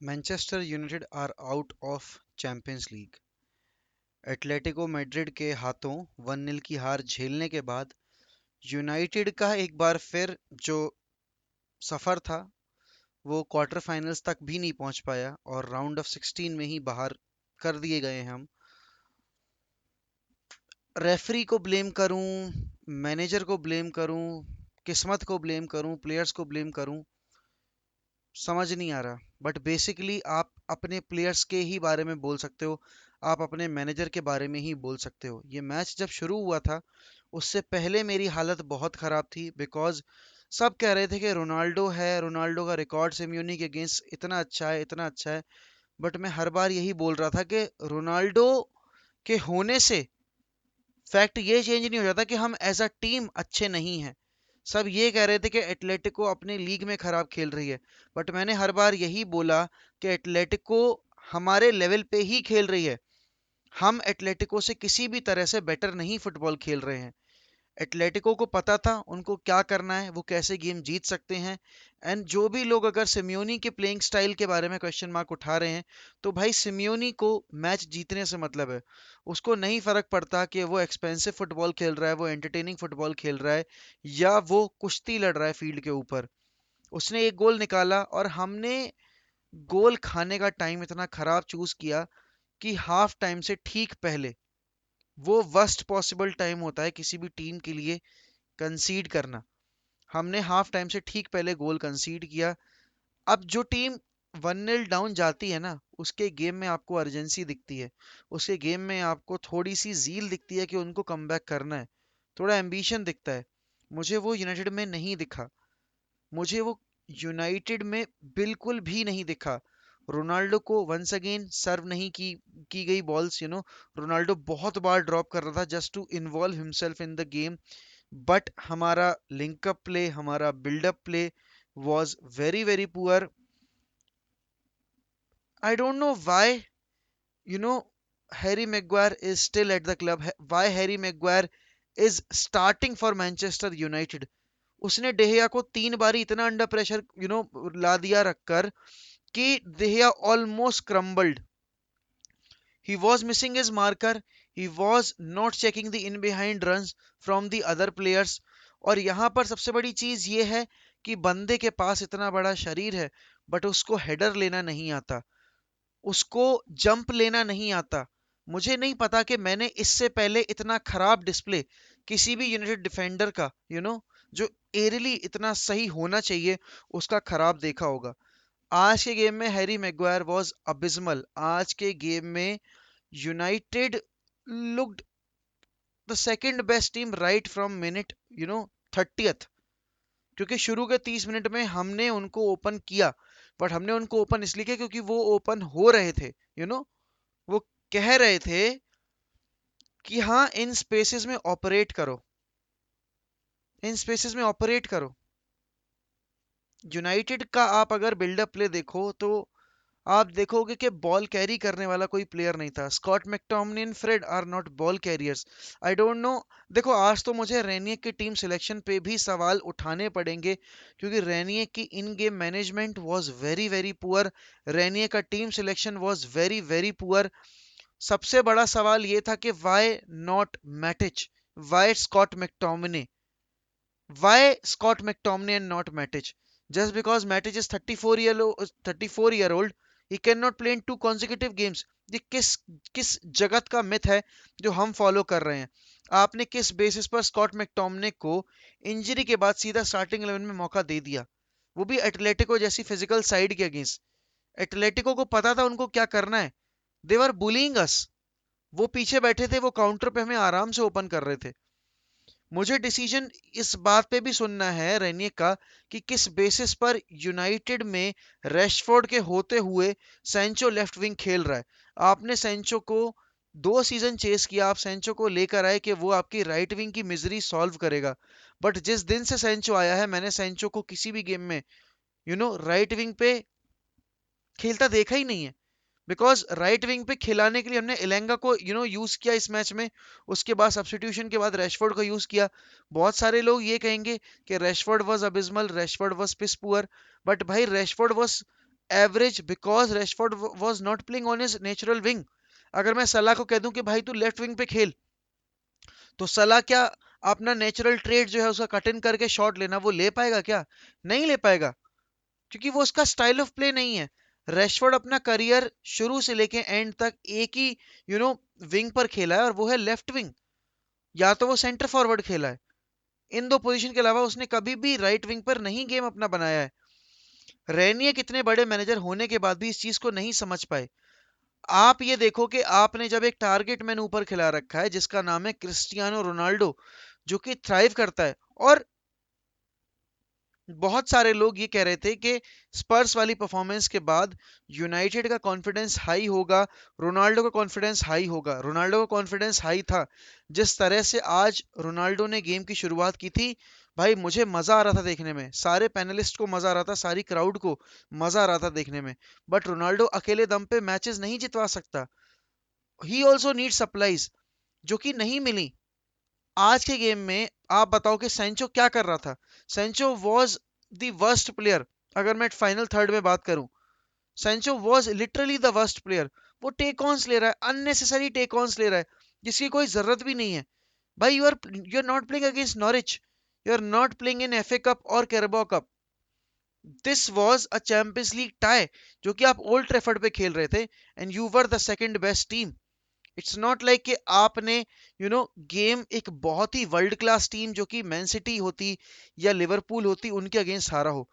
Manchester United are out of Champions League. Atletico Madrid के हाथों 1-0 की हार झेलने के बाद यूनाइटेड का एक बार फिर जो सफर था वो क्वार्टर फाइनल्स तक भी नहीं पहुंच पाया और राउंड ऑफ 16 में ही बाहर कर दिए गए हैं हम। रेफरी को ब्लेम करूं, मैनेजर को ब्लेम करूं, किस्मत को ब्लेम करूं, प्लेयर्स को ब्लेम करूं, समझ नहीं आ रहा। बट बेसिकली आप अपने प्लेयर्स के ही बारे में बोल सकते हो, आप अपने मैनेजर के बारे में ही बोल सकते हो। ये मैच जब शुरू हुआ था उससे पहले मेरी हालत बहुत ख़राब थी, बिकॉज सब कह रहे थे कि रोनाल्डो है, रोनाल्डो का रिकॉर्ड सिम्योनी के अगेंस्ट इतना अच्छा है, इतना अच्छा है। बट मैं हर बार यही बोल रहा था कि रोनाल्डो के होने से फैक्ट ये चेंज नहीं हो जाता कि हम एज अ टीम अच्छे नहीं हैं। सब ये कह रहे थे कि एटलेटिको अपनी लीग में खराब खेल रही है, बट मैंने हर बार यही बोला कि एटलेटिको हमारे लेवल पे ही खेल रही है। हम एटलेटिको से किसी भी तरह से बेटर नहीं फुटबॉल खेल रहे हैं। एटलेटिको को पता था उनको क्या करना है, वो कैसे गेम जीत सकते हैं। एंड जो भी लोग अगर सिम्योनी के प्लेइंग स्टाइल के बारे में क्वेश्चन मार्क उठा रहे हैं, तो भाई सिम्योनी को मैच जीतने से मतलब है। उसको नहीं फर्क पड़ता कि वो एक्सपेंसिव फुटबॉल खेल रहा है, वो एंटरटेनिंग फुटबॉल खेल रहा है, या वो कुश्ती लड़ रहा है फील्ड के ऊपर। उसने एक गोल निकाला और हमने गोल खाने का टाइम इतना खराब चूज किया कि हाफ टाइम से ठीक पहले, वो वर्स्ट पॉसिबल टाइम होता है किसी भी टीम के लिए कंसीड करना। हमने हाफ टाइम से ठीक पहले गोल कंसीड किया। अब जो टीम 1-0 डाउन जाती है ना, उसके गेम में आपको अर्जेंसी दिखती है, उसके गेम में आपको थोड़ी सी जील दिखती है कि उनको कमबैक करना है, थोड़ा एम्बिशन दिखता है। मुझे वो यूनाइटेड में नहीं दिखा, मुझे वो यूनाइटेड में बिल्कुल भी नहीं दिखा। रोनाल्डो को वंस अगेन सर्व नहीं की गई बॉल्स, रोनाल्डो बहुत बार ड्रॉप कर रहा था just to involve himself in the game. But हमारा लिंकअप प्ले, हमारा buildup play was very very poor. I don't know why, you know, Harry Maguire is still at the club. Why Harry Maguire is starting for Manchester United. उसने डेहिया को 3 बारी इतना under pressure ला दिया रखकर कि De Gea almost crumbled. He was missing his marker. He was not checking the in behind runs from the other players. और यहाँ पर सबसे बड़ी चीज ये है कि बंदे के पास इतना बड़ा शरीर है, बट उसको हेडर लेना नहीं आता, उसको जंप लेना नहीं आता। मुझे नहीं पता कि मैंने इससे पहले इतना खराब डिस्प्ले किसी भी यूनाइटेड डिफेंडर का, जो एरियली इतना सही होना चाहिए, उसका खराब देखा होगा। आज के गेम में हैरी मैग्वायर वाज अबिस्मल। आज के गेम में United looked the second best team right from minute 30th। क्योंकि शुरू के 30 मिनट में हमने उनको ओपन किया, बट हमने उनको ओपन इसलिए किया क्योंकि वो ओपन हो रहे थे। यू you नो know, वो कह रहे थे कि हाँ, इन स्पेसेस में ऑपरेट करो, इन स्पेसेस में ऑपरेट करो। यूनाइटेड का आप अगर बिल्डअप प्ले देखो तो आप देखोगे कि बॉल कैरी करने वाला कोई प्लेयर नहीं था। Scott McTominay, Fred are not ball carriers. I don't know. देखो, आज तो मुझे रेनियर की टीम सिलेक्शन पे भी सवाल उठाने पड़ेंगे, क्योंकि रेनियर की in game management was very very poor. रेनियर का team selection was very very poor. सबसे बड़ा सवाल ये था कि why not Matic, why Scott McTominay, why Scott McTominay and not Matic? Just because Matic is 34 year old, he cannot play in 2 consecutive games. ये किस किस जगत का मिथ है जो हम फॉलो कर रहे हैं? आपने किस बेसिस पर स्कॉट मैकटोमिने को इंजरी के बाद सीधा स्टार्टिंग 11 में मौका दे दिया, वो भी एटलेटिको जैसी फिजिकल साइड के अगेंस्ट? एटलेटिको को पता था उनको क्या करना है। दे वर बुलिंग अस। वो पीछे बैठे थे, वो काउंटर पे हमें आराम से ओपन कर रहे थे। मुझे डिसीजन इस बात पे भी सुनना है रेनिer का कि किस बेसिस पर यूनाइटेड में रेशफोर्ड के होते हुए सेंचो लेफ्ट विंग खेल रहा है। आपने सेंचो को 2 सीजन चेस किया, आप सेंचो को लेकर आए कि वो आपकी राइट विंग की मिजरी सॉल्व करेगा। बट जिस दिन से सेंचो आया है, मैंने सेंचो को किसी भी गेम में राइट विंग पे खेलता देखा ही नहीं है। बिकॉज राइट विंग पे खिलाने के लिए हमने इलेंगा को यूज किया इस मैच में। उसके बाद सब्स्टिट्यूशन के बाद रैशफोर्ड को यूज किया। बहुत सारे लोग ये कहेंगे कि Rashford was abysmal, Rashford was piss poor. But भाई, Rashford was average because Rashford was not playing on his natural wing. अगर मैं सलाह को कह दूं कि भाई तू लेफ्ट विंग पे खेल, तो सलाह क्या अपना नेचुरल ट्रेड जो है उसका कट इन करके शॉट लेना वो ले पाएगा क्या? नहीं ले पाएगा, क्योंकि वो उसका स्टाइल ऑफ प्ले नहीं है। रेशफोर्ड अपना करियर शुरू से लेके एंड तक एक ही विंग पर खेला है, और वो है लेफ्ट विंग, या तो वो सेंटर फॉरवर्ड खेला है। इन दो पोजीशन के अलावा उसने कभी भी राइट विंग पर नहीं गेम अपना बनाया है। रेनिये कितने बड़े मैनेजर होने के बाद भी इस चीज को नहीं समझ पाए। आप ये देखो कि आपने जब एक टारगेट मैन ऊपर खिला रखा है जिसका नाम है क्रिस्टियानो रोनाल्डो, जो कि थ्राइव करता है, और बहुत सारे लोग ये कह रहे थे कि स्पर्स वाली परफॉर्मेंस के बाद यूनाइटेड का कॉन्फिडेंस हाई होगा, रोनाल्डो का कॉन्फिडेंस हाई होगा। रोनाल्डो का कॉन्फिडेंस हाई था। जिस तरह से आज रोनाल्डो ने गेम की शुरुआत की थी, भाई मुझे मजा आ रहा था देखने में, सारे पैनलिस्ट को मजा आ रहा था, सारी क्राउड को मजा आ रहा था देखने में। बट रोनाल्डो अकेले दम पे मैचेस नहीं जितवा सकता, ही ऑल्सो नीड सप्लाईज, जो कि नहीं मिली। आज के गेम में आप बताओ कि सेंचो क्या कर रहा था? Sancho was the worst player. अगर मैं फाइनल थर्ड में बात करूं, Sancho was literally the worst player. वो टेक ऑन्स ले रहा है, अननेसेसरी टेक ऑन्स ले रहा है, जिसकी कोई जरूरत भी नहीं है। भाई you are not playing against Norwich, you are not playing in FA Cup और Carabao Cup. This was a Champions League tie, जो कि आप ओल्ड ट्रेफर्ड पे खेल रहे थे, and you were the second best team. It's not like कि आपने गेम एक बहुत ही वर्ल्ड क्लास टीम जो कि मैन सिटी होती या लिवरपूल होती उनके अगेंस्ट हारा हो।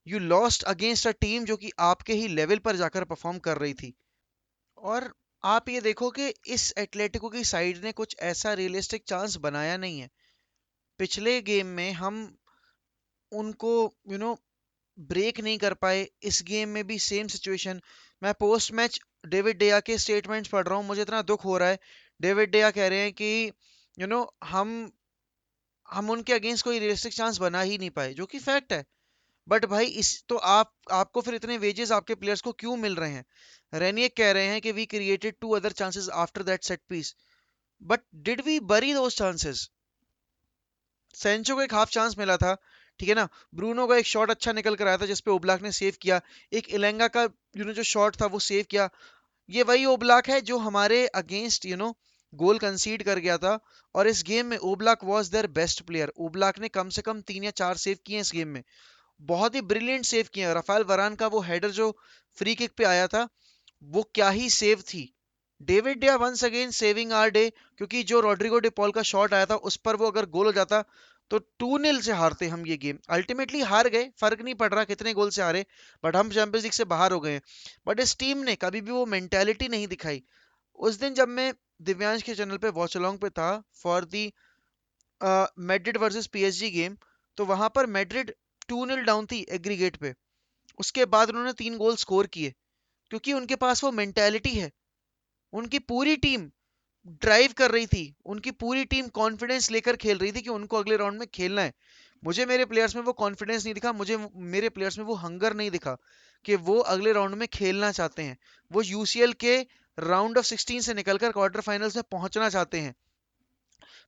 You lost against a team जो कि आपके ही लेवल पर जाकर परफॉर्म कर रही थी। और आप ये देखो कि इस एटलेटिको की साइड ने कुछ ऐसा रियलिस्टिक चांस बनाया नहीं है। पिछले गेम में हम उनको ब्रेक नहीं कर पाए, इस गेम में भी सेम सिचुएशन। मैं पोस्ट मैच डेविड डेया के स्टेटमेंट्स पढ़ रहा हूँ, मुझे इतना दुख हो रहा है। डेविड डेया कह रहे हैं कि यू नो हम हम उनके अगेंस्ट कोई रियलिस्टिक चांस बना ही नहीं पाए, जो कि फैक्ट है। बट भाई इस तो आपको फिर इतने वेजेस आपके प्लेयर्स को क्यों मिल रहे हैं? रेनिये कह रहे हैं कि we created two other chances after that set piece, but did we bury those chances? Sancho को एक हाफ चांस मिला था, ठीक है ना। ब्रूनो का एक शॉट अच्छा निकल कर आया था जिसपे ओब्लाक ने सेव किया। एक इलेंगा का जो शॉट था वो सेव किया। ये वही ओब्लाक है जो हमारे अगेंस्ट गोल कंसीड कर गया था। और इस गेम में Oblak was their best player. Oblak ने कम से कम 3 या 4 सेव किए इस गेम में, बहुत ही ब्रिलियंट सेव किए। राफेल वरान का वो हेडर जो फ्री किक पे आया था, वो क्या ही सेव थी। David De Gea once again saving our day, क्योंकि जो रॉड्रिगो डिपॉल का शॉट आया था उस पर वो अगर गोल हो जाता तो 2-0 से हारते हम ये गेम। अल्टीमेटली हार गए, फर्क नहीं पड़ रहा कितने गोल से हारे, बट हम चैंपियंस लीग से बाहर हो गए। बट इस टीम ने कभी भी वो मेंटेलिटी नहीं दिखाई। उस दिन जब मैं दिव्यांश के चैनल पे वॉच अलोंग पे था for the Madrid versus PSG game, तो वहां पर मैड्रिड 2-0 डाउन थी एग्रीगेट पे। उसके बाद उन्होंने 3 गोल स्कोर किए, क्योंकि उनके पास वो मेंटेलिटी है। उनकी पूरी टीम ड्राइव कर रही थी, उनकी पूरी टीम कॉन्फिडेंस लेकर खेल रही थी कि उनको अगले राउंड में खेलना है। मुझे मेरे प्लेयर्स में वो कॉन्फिडेंस नहीं दिखा, मुझे मेरे प्लेयर्स में वो हंगर नहीं दिखा कि वो अगले राउंड में खेलना चाहते हैं। वो यूसीएल के राउंड ऑफ 16 से निकलकर क्वार्टर फाइनल्स में पहुंचना चाहते हैं।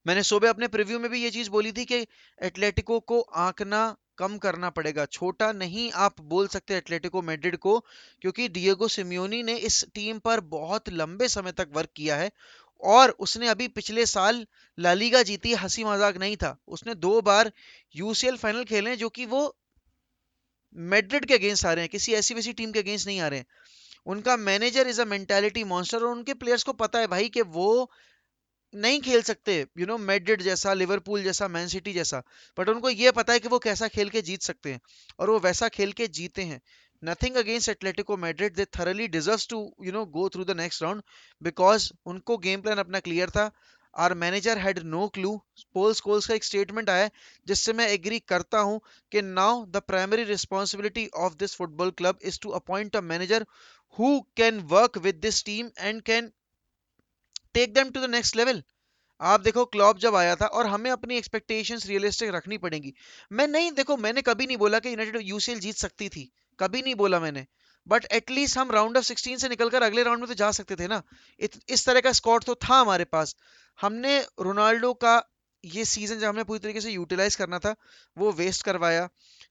मैंने सुबह अपने प्रीव्यू में भी ये चीज बोली थी कि एटलेटिको को आंकना कम करना पड़ेगा। छोटा नहीं आप बोल सकते एटलेटिको मैड्रिड को, क्योंकि डिएगो सिमियोनी ने इस टीम पर बहुत लंबे समय तक वर्क किया है। और उसने अभी पिछले साल ला लीगा जीती है, हंसी मजाक नहीं था। उसने 2 बार यूसीएल फाइनल खेले हैं, जो कि वो मैड्रिड के अगेंस्ट आ रहे हैं, किसी ऐसी वैसी टीम के अगेंस्ट नहीं आ रहे हैं। उनका manager is a mentality monster, और उनके प्लेयर्स को पता है भाई कि वो नहीं खेल सकते मैड्रिड जैसा, लिवरपूल जैसा, मैन सिटी जैसा। बट उनको ये पता है कि वो कैसा खेल के जीत सकते हैं, और वो वैसा खेल के जीते हैं। Nothing against Atletico Madrid, they thoroughly deserves to go through the next round, because उनको गेम प्लान अपना क्लियर था। Our manager had no clue. Paul Scholes का एक स्टेटमेंट आया है जिससे मैं एग्री करता हूं कि now the primary responsibility of this football club is to appoint a manager who can work with this team and can take them to the next level. आप देखो क्लॉप जब आया था, और हमें अपनी एक्सपेक्टेशंस रियलिस्टिक रखनी पड़ेंगी। मैं नहीं देखो, मैंने कभी नहीं बोला कि यूनाइटेड यूसीएल जीत सकती थी, कभी नहीं बोला मैंने। बट एटलीस्ट हम राउंड ऑफ 16 से निकलकर अगले राउंड में तो जा सकते थे ना। इस तरह का स्क्वाड तो था हमारे पास। हमने रोनाल्डो का ये सीजन जब हमने पूरी तरीके से यूटिलाइज करना था, वो वेस्ट करवाया।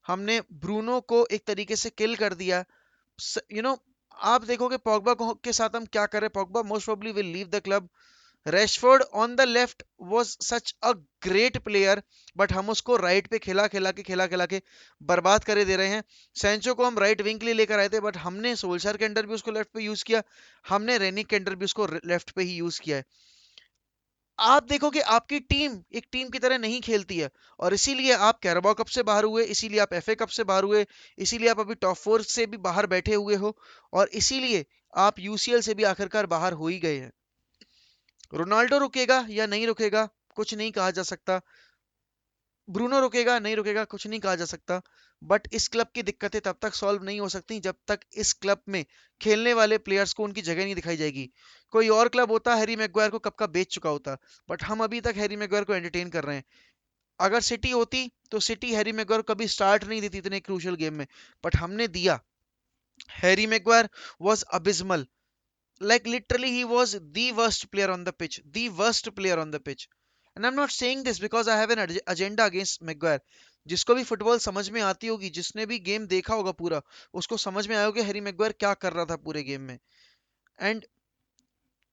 हमने ब्रूनो को एक तरीके से किल कर दिया। यू नो आप देखोगे पॉगबा के साथ हम क्या कर रहे हैं, Pogba most probably will leave the club. Rashford on the left was such a great player, but हम उसको राइट पे खिला खिला के बर्बाद करे दे रहे हैं। सैंचो को हम राइट विंग के लिए लेकर आए थे, बट हमने सोल्शर के अंडर भी उसको लेफ्ट पे यूज किया, हमने रेनिक के अंडर भी उसको लेफ्ट पे ही यूज किया है। आप देखो कि आपकी टीम एक टीम की तरह नहीं खेलती है, और इसीलिए आप कैराबाओ कप से बाहर हुए, इसीलिए आप एफए कप से बाहर हुए, इसीलिए आप अभी टॉप फोर से भी बाहर बैठे हुए हो, और इसीलिए आप यूसीएल से भी आखिरकार बाहर हो ही गए हैं। रोनाल्डो रुकेगा या नहीं रुकेगा, कुछ नहीं कहा जा सकता। ब्रूनो रुकेगा नहीं रुकेगा, कुछ नहीं कहा जा सकता। बट इस क्लब की दिक्कतें तब तक सॉल्व नहीं हो सकती जब तक इस क्लब में खेलने वाले प्लेयर्स को उनकी जगह नहीं दिखाई जाएगी। कोई और क्लब होता हैरी मैग्वायर को कब का बेच चुका होता, बट हम अभी तक हैरी मैग्वायर को एंटरटेन कर रहे हैं। अगर सिटी होती तो सिटी हैरी मैग्वायर को कभी स्टार्ट नहीं देती इतने क्रूशियल गेम में, बट हमने दिया। Harry Maguire was abysmal, like literally he was the worst player on the pitch, the worst player on the pitch. And I'm not saying this because I have an agenda against Maguire. जिसको भी football समझ में आती होगी, जिसने भी game देखा होगा पूरा, उसको समझ में आया होगा हैरी मैग्वायर क्या कर रहा था पूरे गेम में। एंड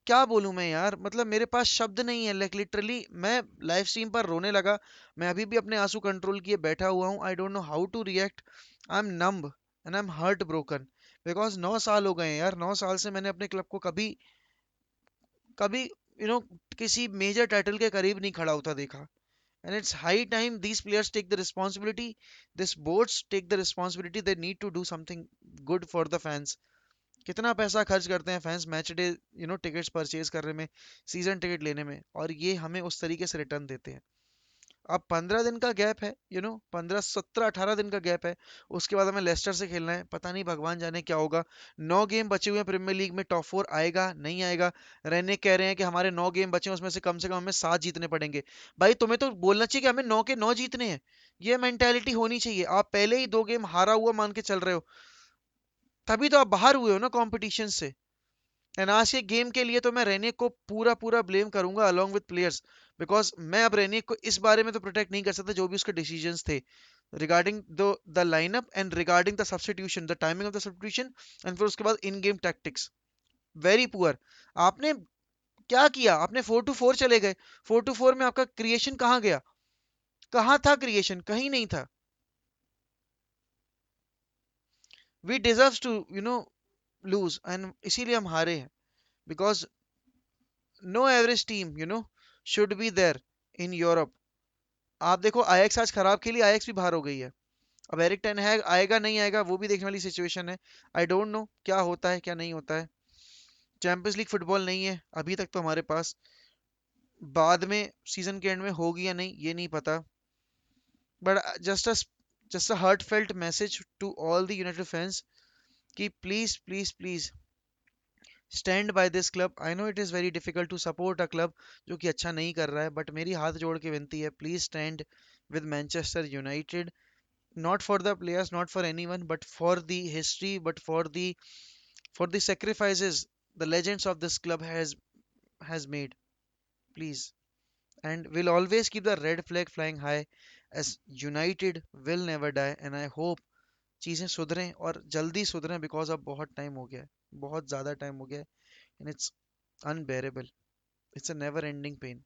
क्या बोलूं मैं यार, मतलब मेरे पास शब्द नहीं है। लाइक लिटरली मैं लाइव स्ट्रीम पर रोने लगा। मैं अभी भी अपने आंसू कंट्रोल किए बैठा हुआ हूँ। I don't know how to react. I am numb and I am hurt broken, because 9 साल हो गए हैं यार। 9 साल से मैंने अपने क्लब को कभी कभी किसी मेजर टाइटल के करीब नहीं खड़ा होता देखा। And it's high time these players take the responsibility, this boards take the responsibility, they need to do something good for the fans. कितना पैसा खर्च करते हैं fans match day tickets purchase करने में, सीजन टिकट लेने में, और ये हमें उस तरीके से रिटर्न देते हैं। अब 15 दिन का गैप है, 15 17 18 दिन का गैप है। उसके बाद हमें लेस्टर से खेलना है, पता नहीं भगवान जाने क्या होगा। 9 गेम बचे हुए हैं प्रीमियर लीग में, टॉप फोर आएगा नहीं आएगा। रहने कह रहे हैं कि हमारे 9 गेम बचे हैं, उसमें से कम हमें 7 जीतने पड़ेंगे। भाई तुम्हें तो बोलना चाहिए कि हमें 9 के 9 जीतने हैं। ये मेंटेलिटी होनी चाहिए। आप पहले ही 2 गेम हारा हुआ मान के चल रहे हो, तभी तो आप बाहर हुए हो ना कंपटीशन से। एंड आज के गेम के लिए तो मैं रेने को पूरा पूरा ब्लेम करूंगा अलॉन्ग विद प्लेयर्स, बिकॉज मैं अब रेने को इस बारे में तो प्रोटेक्ट नहीं कर सकता जो भी उसके डिसीजंस थे regarding the lineup and regarding the substitution, the timing of the substitution, and फिर उसके बाद इन गेम टैक्टिक्स, वेरी पुअर। आपने क्या किया, आपने 4-4 चले गए। 4-4 में आपका क्रिएशन कहाँ गया? कहाँ था क्रिएशन? कहीं नहीं था। We deserve to lose, and इसीलिए हम हारे हैं, because no average team should be there in Europe. आप देखो आयक्स आज खराब खेली, आयक्स भी बाहर हो गई है। अब एरिक टेन हैग आएगा नहीं आएगा वो भी देखने वाली सिचुएशन है। आई डोंट नो क्या होता है क्या नहीं होता है। चैंपियंस लीग फुटबॉल नहीं है अभी तक तो हमारे पास। बाद में सीजन के एंड में होगी या नहीं ये नहीं पता। But just a heartfelt message to all the United fans कि please please please stand by this club. I know it is very difficult to support a club जो कि अच्छा नहीं कर रहा है, बट मेरी हाथ जोड़ के विनती है, please stand with Manchester United. Not for the players, not for anyone, but for the history, but for the sacrifices the legends of this club has made. Please, and we'll always keep the red flag flying high, as United will never die. And I hope चीजें सुधरें और जल्दी सुधरें, because अब बहुत time हो गया है, बहुत ज्यादा टाइम हो गया है, and it's unbearable. It's a never ending pain.